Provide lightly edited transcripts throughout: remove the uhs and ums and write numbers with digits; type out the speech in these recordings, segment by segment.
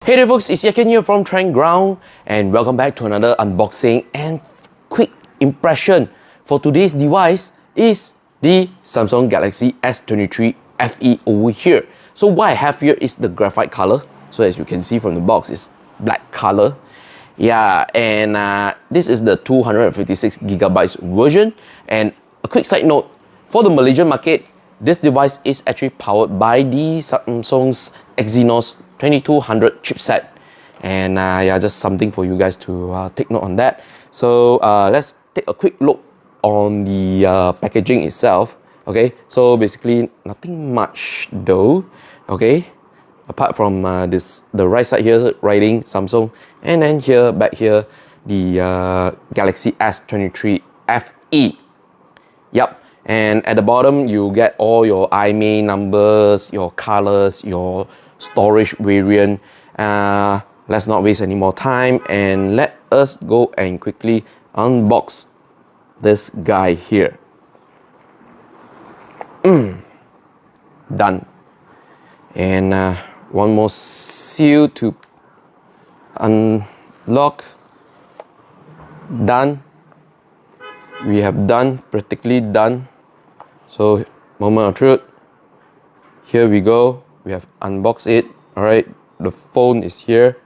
Hey there folks, it's Yakin here from Trend Ground and welcome back to another unboxing and quick impression for today's device is the Samsung Galaxy S23 FE over here. So what I have here is the graphite color. So as you can see from the box, it's black color. Yeah, and this is the 256GB version. And a quick side note, for the Malaysian market, this device is actually powered by the Samsung's Exynos 2200 chipset. And yeah, just something for you guys to take note on that. So let's take a quick look on the packaging itself. Okay, so basically nothing much though. Okay, apart from the right side here writing Samsung, and then here back here the Galaxy S23 FE. Yep. And at the bottom, you get all your IMEI numbers, your colors, your storage variant. Let's not waste any more time and let us go and quickly unbox this guy here. Done. And one more seal to unlock. Done. We have done, practically done. So, moment of truth. Here we go. We have unboxed it. Alright, the phone is here.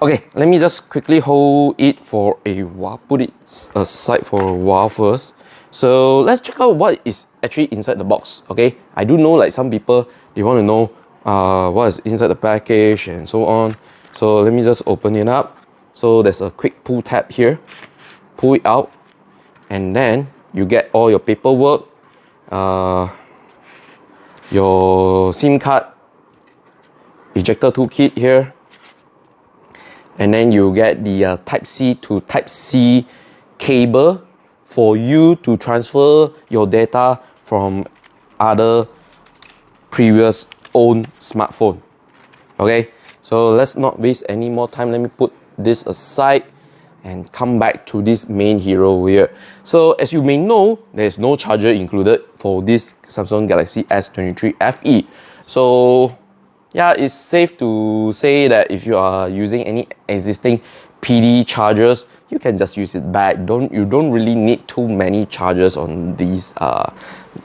Okay, let me just quickly hold it for a while. Put it aside for a while first. So, let's check out what is actually inside the box. Okay, I do know like some people, they want to know what is inside the package and so on. So, let me just open it up. So, there's a quick pull tab here. Pull it out. And then you get all your paperwork, your SIM card, ejector toolkit here, and then you get the Type-C to Type-C cable for you to transfer your data from other previous owned smartphone. Okay, so let's not waste any more time. Let me put this aside and come back to this main hero here. So as you may know, there's no charger included for this Samsung Galaxy S23 FE. So yeah, it's safe to say that if you are using any existing PD chargers, you can just use it back. You don't really need too many chargers on these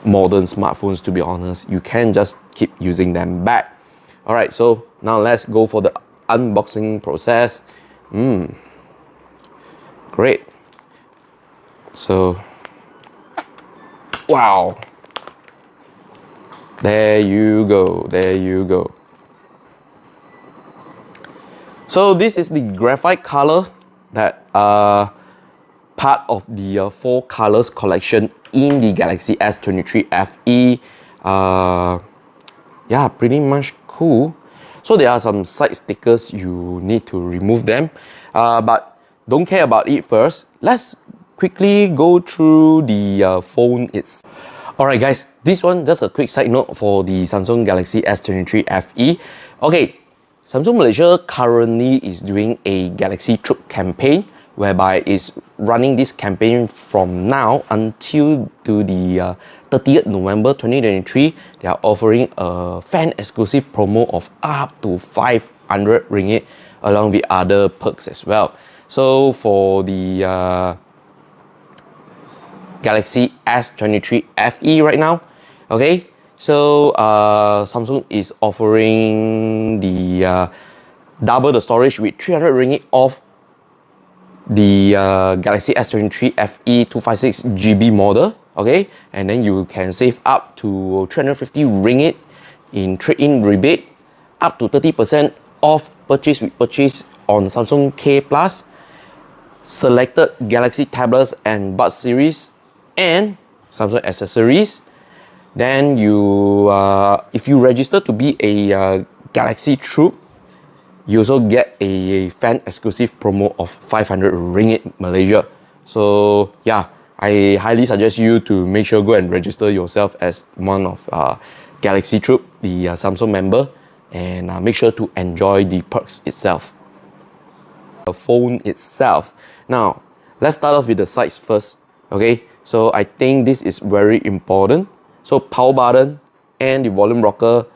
modern smartphones, to be honest. You can just keep using them back. Alright, so now let's go for the unboxing process. Great. So, wow. There you go. There you go. So this is the graphite color that part of the 4 colors collection in the Galaxy S23 FE. Yeah, pretty much cool. So there are some side stickers, you need to remove them. But don't care about it first. Let's quickly go through the phone itself. Alright guys, this one just a quick side note for the Samsung Galaxy S23 FE. Okay, Samsung Malaysia currently is doing a Galaxy Troop campaign whereby it's running this campaign from now until to the 30th November 2023. They are offering a fan exclusive promo of up to 500 ringgit along with other perks as well. So for the Galaxy S23 FE right now, okay, so Samsung is offering the double the storage with 300 ringgit off the Galaxy S23 FE 256GB model, okay, and then you can save up to 350 ringgit in trade-in rebate, up to 30% off purchase with purchase on Samsung K Plus, selected Galaxy tablets and Buds series, and Samsung accessories. Then you, if you register to be a Galaxy Troop, you also get a fan exclusive promo of 500 ringgit Malaysia. So yeah, I highly suggest you to make sure go and register yourself as one of Galaxy Troop, the Samsung member, and make sure to enjoy the perks itself. The phone itself. Now, let's start off with the sides first. Okay, so I think this is very important. So power button and the volume rocker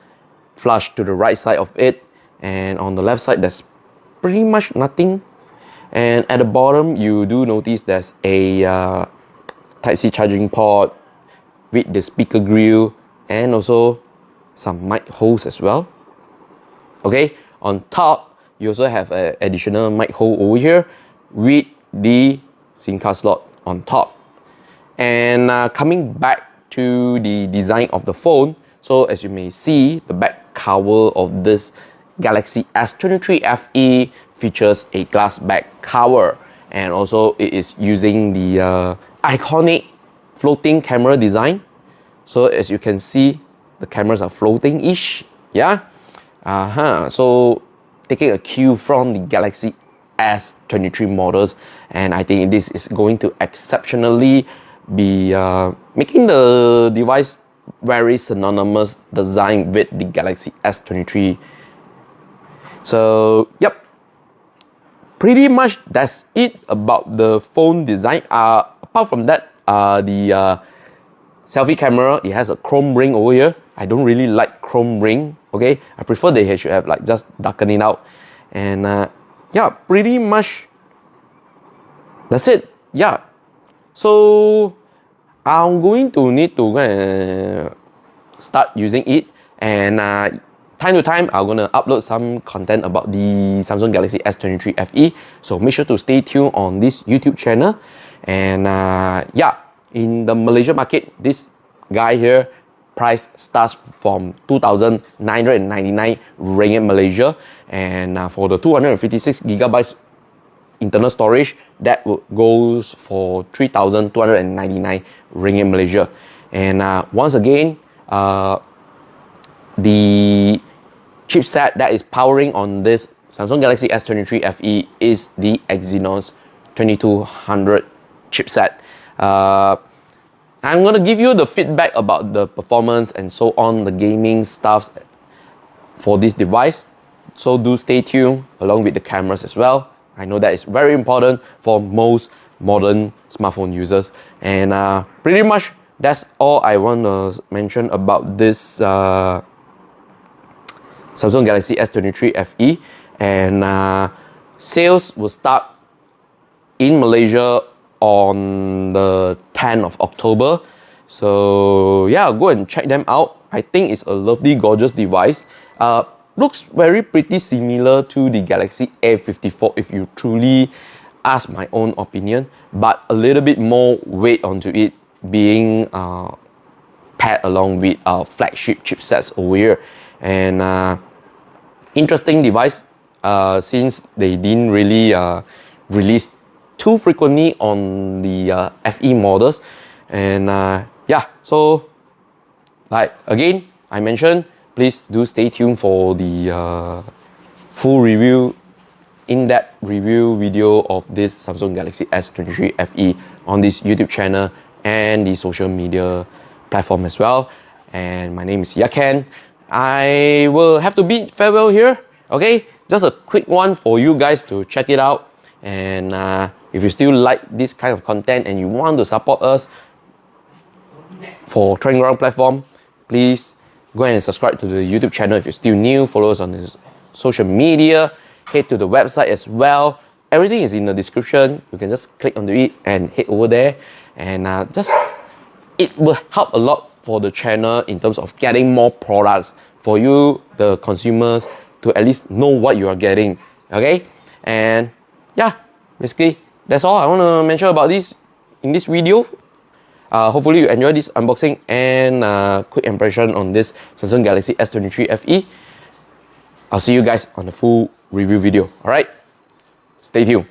flush to the right side of it, and on the left side there's pretty much nothing. And at the bottom you do notice there's a Type-C charging port with the speaker grill and also some mic holes as well. Okay, on top you also have an additional mic hole over here with the SIM card slot on top. And coming back to the design of the phone, so as you may see, the back cover of this Galaxy S23 FE features a glass back cover, and also it is using the iconic floating camera design. So as you can see, the cameras are floating-ish, yeah. So taking a cue from the Galaxy S23 models, and I think this is going to exceptionally be making the device very synonymous design with the Galaxy S23. So yep, pretty much that's it about the phone design. Apart from that, the selfie camera, it has a chrome ring over here. I don't really like chrome ring, okay? I prefer they should have like just darken it out. And yeah, pretty much that's it, yeah. So I'm going to need to go and start using it, and time to time I'm gonna upload some content about the Samsung Galaxy S23 FE. So make sure to stay tuned on this YouTube channel. And yeah, in the Malaysia market, this guy here price starts from 2,999 ringgit Malaysia, and for the 256 gigabytes internal storage, that goes for 3,299 ringgit Malaysia. And once again, the chipset that is powering on this Samsung Galaxy S23 FE is the Exynos 2200 chipset. I'm gonna give you the feedback about the performance and so on, the gaming stuff for this device. So do stay tuned along with the cameras as well. I know that is very important for most modern smartphone users. And pretty much that's all I want to mention about this Samsung Galaxy S23 FE. And sales will start in Malaysia on the 10th of October. So yeah, go and check them out. I think it's a lovely, gorgeous device. Looks very pretty similar to the Galaxy A54 if you truly ask my own opinion, but a little bit more weight onto it, being paired along with flagship chipsets over here. And interesting device, since they didn't really release too frequently on the FE models. And yeah, so like again I mentioned, please do stay tuned for the full review, in-depth review video of this Samsung Galaxy S23 FE on this YouTube channel and the social media platform as well. And my name is Yaken. I will have to bid farewell here, okay? Just a quick one for you guys to check it out. And if you still like this kind of content and you want to support us for Trend Ground platform, please go ahead and subscribe to the YouTube channel if you're still new. Follow us on the social media. Head to the website as well. Everything is in the description. You can just click onto it and head over there. And it will help a lot for the channel in terms of getting more products for you, the consumers, to at least know what you are getting. Okay? And yeah, basically that's all I want to mention about this in this video. Hopefully you enjoyed this unboxing and quick impression on this Samsung Galaxy S23 FE. I'll see you guys on the full review video. Alright, stay tuned.